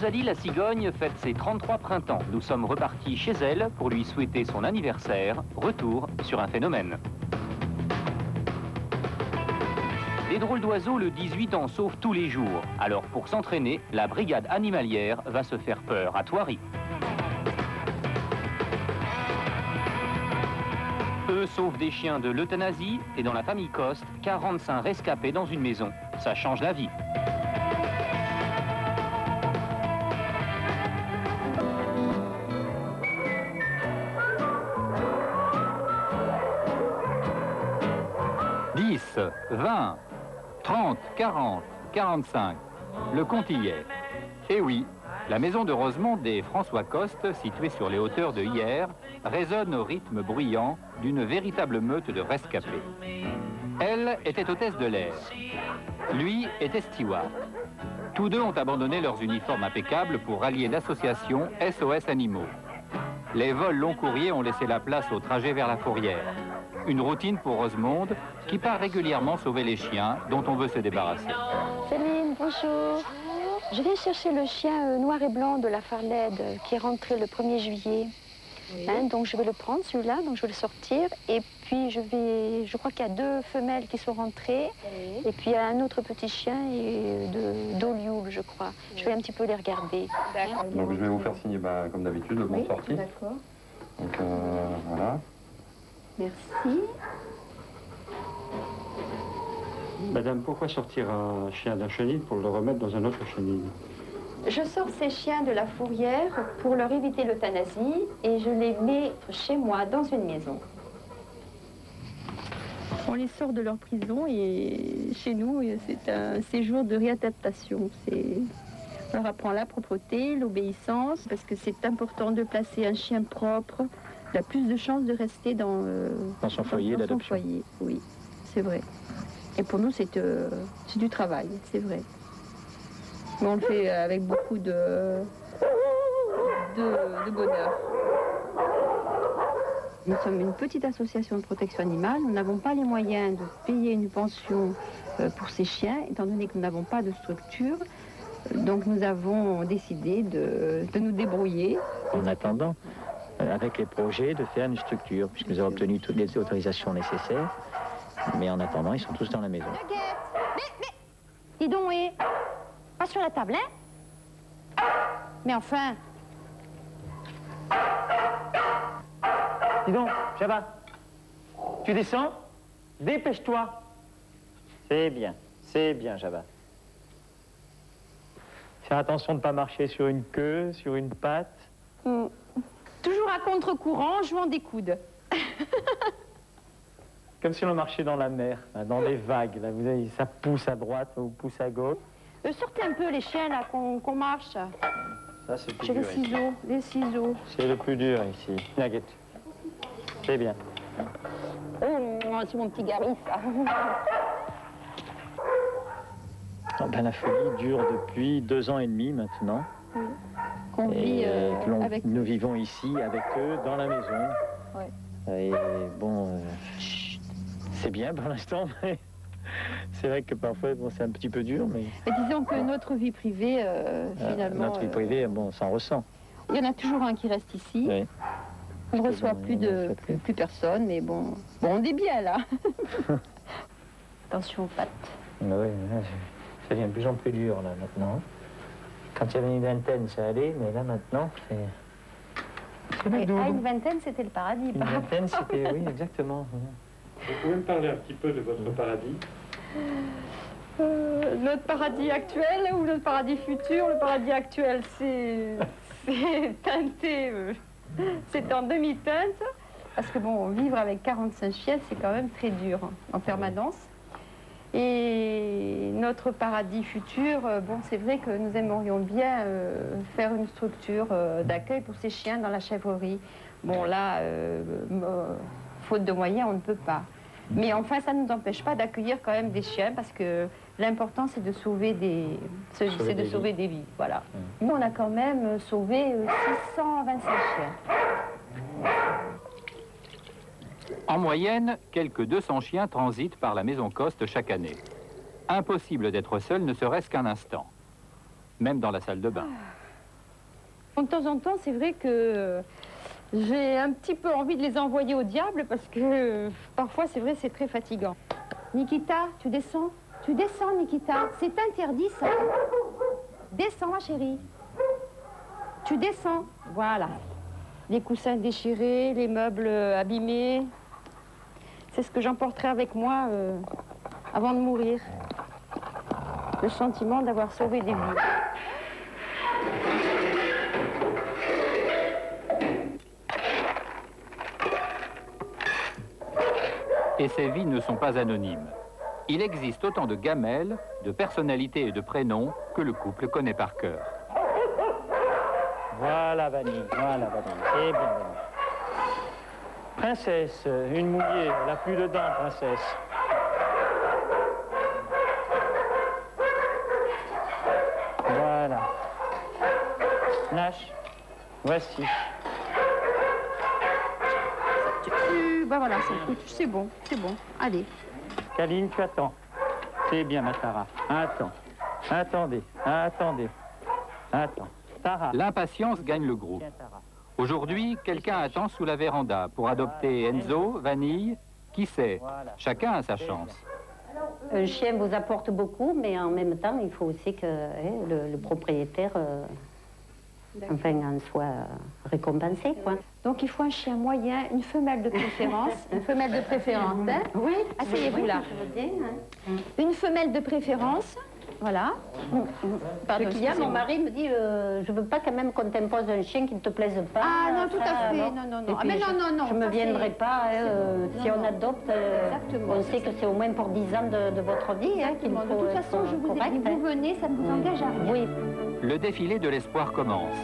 Rosalie la cigogne fête ses 33 printemps. Nous sommes repartis chez elle pour lui souhaiter son anniversaire. Retour sur un phénomène. Des drôles d'oiseaux le 18 en sauvent tous les jours. Alors pour s'entraîner, la brigade animalière va se faire peur à Thoiry. Eux sauvent des chiens de l'euthanasie et dans la famille Coste, 45 rescapés dans une maison. Ça change la vie. « 10, 20, 30, 40, 45. Le compte y est. Et oui, la maison de Rosemonde et François Coste, située sur les hauteurs de Hyères, résonne au rythme bruyant d'une véritable meute de rescapés. Elle était hôtesse de l'air. Lui était steward. Tous deux ont abandonné leurs uniformes impeccables pour rallier l'association SOS Animaux. Les vols long courriers ont laissé la place au trajet vers la fourrière. Une routine pour Rosemonde qui part régulièrement sauver les chiens dont on veut se débarrasser. Céline, bonjour. Je viens chercher le chien noir et blanc de la Farlède qui est rentré le 1er juillet. Oui. Hein, donc je vais le prendre celui-là, donc je vais le sortir. Et puis je crois qu'il y a 2 femelles qui sont rentrées. Oui. Et puis il y a un autre petit chien d'Olioul, je crois. Oui. Je vais un petit peu les regarder. D'accord. Donc je vais vous faire signer comme d'habitude le bon de sortie. D'accord. Donc voilà. Merci. Madame, pourquoi sortir un chien d'un chenil pour le remettre dans un autre chenil? Je sors ces chiens de la fourrière pour leur éviter l'euthanasie et je les mets chez moi, dans une maison. On les sort de leur prison et chez nous, c'est un séjour de réadaptation. On leur apprend la propreté, l'obéissance, parce que c'est important de placer un chien propre. Il a plus de chances de rester dans son foyer d'adoption. Oui, c'est vrai. Et pour nous, c'est du travail, c'est vrai. Mais on le fait avec beaucoup de bonheur. Nous sommes une petite association de protection animale. Nous n'avons pas les moyens de payer une pension pour ces chiens, étant donné que nous n'avons pas de structure. Donc nous avons décidé de nous débrouiller. En attendant, avec les projets, de faire une structure, puisque nous avons obtenu toutes les autorisations nécessaires. Mais en attendant, ils sont tous dans la maison. Mais, dis donc, oui. Pas sur la table, hein? Mais enfin... Dis donc, Java, tu descends? Dépêche-toi. C'est bien, Java. Faire attention de ne pas marcher sur une queue, sur une patte. Toujours à contre-courant, jouant des coudes. Comme si on marchait dans la mer, dans des vagues. Là, vous avez, ça pousse à droite ou pousse à gauche. Sortez un peu les chiens, là, qu'on marche. Ça, c'est le plus J'ai dur. les ciseaux. C'est le plus dur ici. Nugget. C'est bien. Oh, c'est mon petit Gary, ça. La folie dure depuis 2 ans et demi maintenant. Oui. Qu'on vit avec... Nous vivons ici avec eux, dans la maison. Ouais. Et bon, c'est bien pour l'instant, mais c'est vrai que parfois c'est un petit peu dur. Mais disons que notre vie privée, finalement... Notre vie privée, bon, ça en ressent. Il y en a toujours un qui reste ici. Oui. On ne reçoit plus personne, mais bon, on est bien là. Attention aux pattes. Oui, ça devient de plus en plus dur là maintenant. Quand il y avait une vingtaine, ça allait, mais là maintenant, c'est... À une vingtaine, c'était le paradis. Une vingtaine, c'était... Oui, exactement. Vous pouvez me parler un petit peu de votre paradis? Notre paradis actuel ou notre paradis futur? Le paradis actuel, c'est teinté, c'est en demi-teinte. Parce que bon, vivre avec 45 chiens, c'est quand même très dur en permanence. Et notre paradis futur, bon, c'est vrai que nous aimerions bien faire une structure d'accueil pour ces chiens dans la chèvrerie. Bon, là, faute de moyens, on ne peut pas. Mais enfin, ça ne nous empêche pas d'accueillir quand même des chiens parce que l'important, c'est de sauver des vies. Voilà. Nous, on a quand même sauvé 625 chiens. En moyenne, quelques 200 chiens transitent par la maison Coste chaque année. Impossible d'être seul, ne serait-ce qu'un instant. Même dans la salle de bain. De temps en temps, c'est vrai que j'ai un petit peu envie de les envoyer au diable parce que parfois, c'est vrai, c'est très fatigant. Nikita, tu descends? Tu descends, Nikita. C'est interdit, ça. Descends, ma chérie. Tu descends. Voilà. Les coussins déchirés, les meubles abîmés. C'est ce que j'emporterai avec moi avant de mourir. Le sentiment d'avoir sauvé des vies. Et ces vies ne sont pas anonymes. Il existe autant de gamelles, de personnalités et de prénoms que le couple connaît par cœur. Voilà, Vanille, voilà, Vanille. C'est bien, Vanille. Princesse, une mouillée, elle n'a plus de dents, princesse. Voilà. Nash, voici. Bah voilà, c'est bon, c'est bon. Allez. Kaline, tu attends. C'est bien, ma Tara. Attends. Attendez, attendez. Attends. Tara. L'impatience gagne le groupe. Tiens, Tara. Aujourd'hui, quelqu'un attend sous la véranda pour adopter Enzo, Vanille. Qui sait? Chacun a sa chance. Un chien vous apporte beaucoup, mais en même temps, il faut aussi que le propriétaire en soit récompensé, quoi. Donc il faut un chien moyen, une femelle de préférence. Une femelle de préférence, hein? Oui. Asseyez-vous là. Je veux bien, hein. Une femelle de préférence, voilà. Pardon, Ce qu'il y a, mon mari me dit, je veux pas quand même qu'on t'impose un chien qui ne te plaise pas. Ah non, tout ça, à fait, alors. non. Et Ah, puis mais non, je me ça, viendrai c'est- pas, si Non, on non. adopte, Exactement. on sait que c'est au moins pour 10 ans de votre vie, hein, qu'il De faut toute être façon, je vous ai correct, dit, hein. vous venez, ça ne vous engage à rien. Oui. Le défilé de l'espoir commence.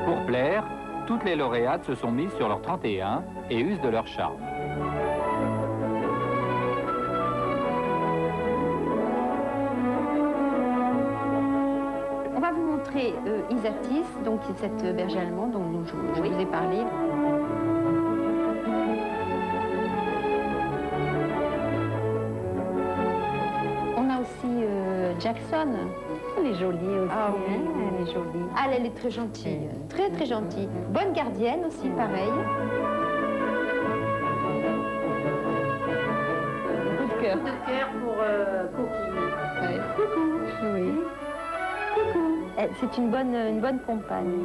Pour plaire, toutes les lauréates se sont mises sur leur 31 et usent de leur charme. On va vous montrer Isatis, donc cette berger allemande dont je vous ai parlé. On a aussi Jackson. Elle est jolie aussi, Ah oui. hein, elle est jolie. Ah, elle est très gentille, très très gentille. Bonne gardienne aussi, pareil. Coup de cœur. De cœur pour Coquille. Coucou. Oui. Coucou. C'est une bonne compagne.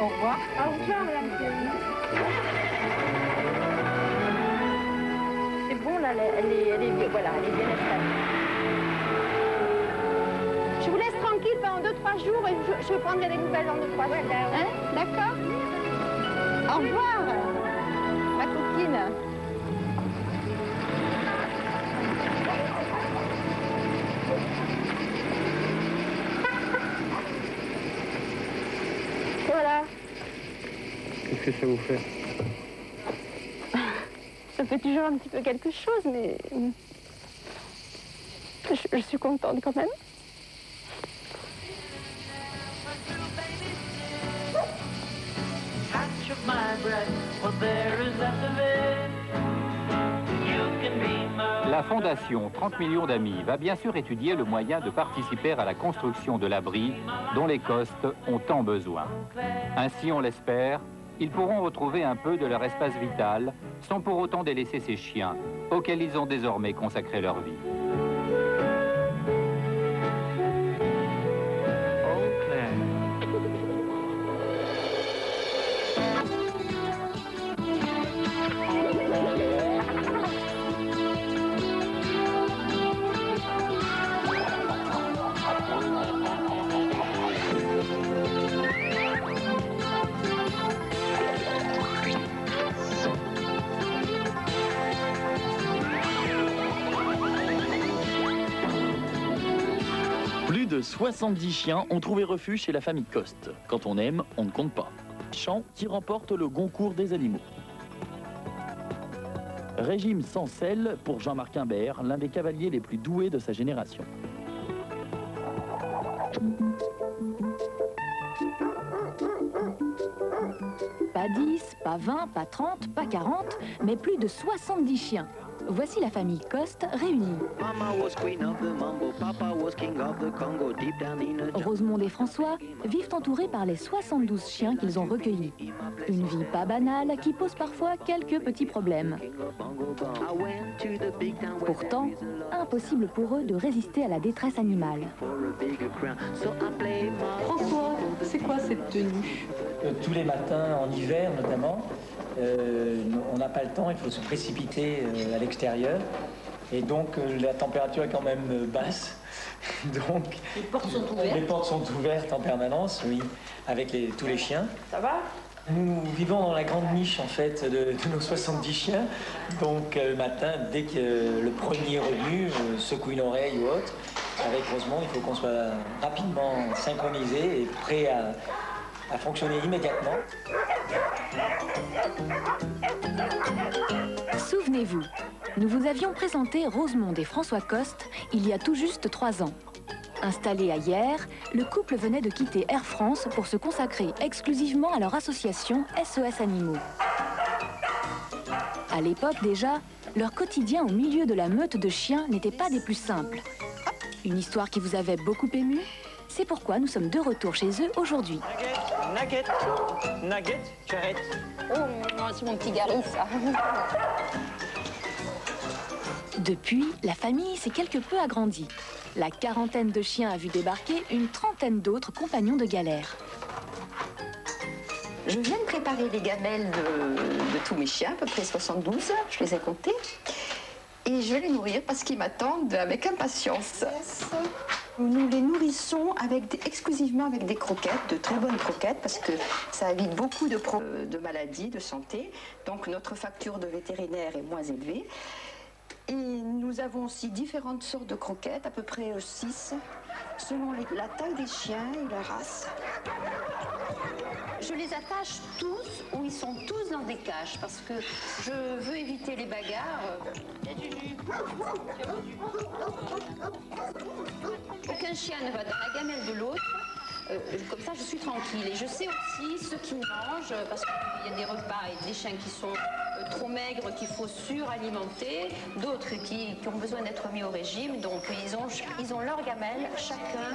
Au revoir. Au revoir, madame. C'est bon, là, voilà, elle est bien installée. Je vous laisse tranquille pendant 2-3 jours et je prendrai des nouvelles dans 2-3 jours. Hein? D'accord? Au revoir, ma coquine. Voilà. Qu'est-ce que ça vous fait? Ça fait toujours un petit peu quelque chose, mais je suis contente quand même. La fondation 30 millions d'amis va bien sûr étudier le moyen de participer à la construction de l'abri dont les Costes ont tant besoin. Ainsi, on l'espère, ils pourront retrouver un peu de leur espace vital sans pour autant délaisser ces chiens auxquels ils ont désormais consacré leur vie. Plus de 70 chiens ont trouvé refuge chez la famille Coste. Quand on aime, on ne compte pas. Chant qui remporte le Goncourt des animaux. Régime sans sel pour Jean-Marc Imbert, l'un des cavaliers les plus doués de sa génération. Pas 10, pas 20, pas 30, pas 40, mais plus de 70 chiens. Voici la famille Coste réunie. Rosemonde et François vivent entourés par les 72 chiens qu'ils ont recueillis. Une vie pas banale qui pose parfois quelques petits problèmes. Pourtant, impossible pour eux de résister à la détresse animale. François, c'est quoi cette tenue? Tous les matins, en hiver notamment, on n'a pas le temps, il faut se précipiter à l'extérieur. Et donc la température est quand même basse. Donc, les portes sont ouvertes. Les portes sont ouvertes en permanence, oui, avec tous les chiens. Ça va? Nous vivons dans la grande niche en fait de nos 70 chiens. Donc le matin, dès que le premier revenu secoue une oreille ou autre, avec Rosemonde, il faut qu'on soit rapidement synchronisé et prêt à fonctionner immédiatement. Souvenez-vous, nous vous avions présenté Rosemonde et François Coste il y a tout juste 3 ans. Installé à Hyères, le couple venait de quitter Air France pour se consacrer exclusivement à leur association SOS Animaux. À l'époque déjà, leur quotidien au milieu de la meute de chiens n'était pas des plus simples. Une histoire qui vous avait beaucoup ému, c'est pourquoi nous sommes de retour chez eux aujourd'hui. Nugget, Nugget, tu arrêtes. Oh, c'est mon petit Gary, ça. Depuis, la famille s'est quelque peu agrandie. La quarantaine de chiens a vu débarquer une trentaine d'autres compagnons de galère. Je viens de préparer les gamelles de tous mes chiens, à peu près 72, je les ai comptés. Et je vais les nourrir parce qu'ils m'attendent avec impatience. Nous les nourrissons exclusivement avec des croquettes, de très bonnes croquettes, parce que ça évite beaucoup de maladies, de santé. Donc notre facture de vétérinaire est moins élevée. Et nous avons aussi différentes sortes de croquettes, à peu près 6, selon la taille des chiens et la race. Je les attache tous, ou ils sont tous dans des cages, parce que je veux éviter les bagarres. Aucun chien ne va dans la gamelle de l'autre. Comme ça, je suis tranquille. Et je sais aussi ce qu'ils mangent, parce qu'il y a des repas et des chiens qui sont trop maigres, qu'il faut suralimenter, d'autres qui ont besoin d'être mis au régime. Donc, ils ont leur gamelle, chacun.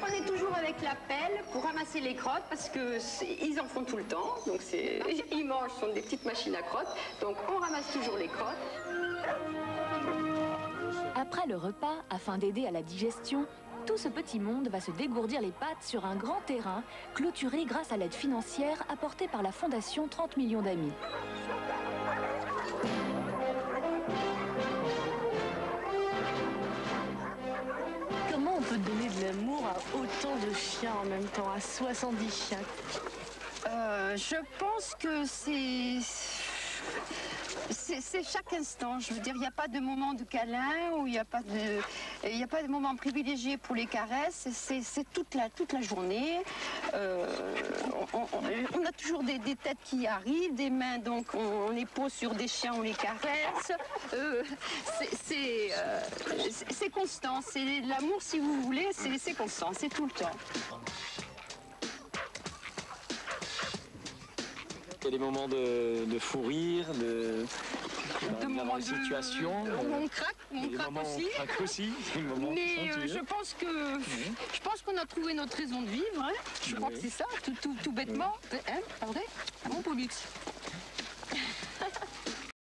On est toujours avec la pelle pour ramasser les crottes, parce qu'ils en font tout le temps. Donc, ils mangent, ce sont des petites machines à crottes. Donc, on ramasse toujours les crottes. Après le repas, afin d'aider à la digestion, tout ce petit monde va se dégourdir les pattes sur un grand terrain, clôturé grâce à l'aide financière apportée par la Fondation 30 millions d'amis. Comment on peut donner de l'amour à autant de chiens en même temps, à 70 chiens? Je pense que c'est chaque instant. Je veux dire, il n'y a pas de moment de câlin ou il n'y a pas de moment privilégié pour les caresses. C'est toute la journée. On a toujours des têtes qui arrivent, des mains, donc on les pose sur des chiens, on les caresse. C'est constant. C'est l'amour, si vous voulez, c'est constant. C'est tout le temps. Il y a des moments de fou rire, de moments de situation. On craque aussi. On craque aussi. Mais je pense qu'on a trouvé notre raison de vivre. Hein. Je crois que c'est ça, tout bêtement. Hein, pardon, mon Pollux.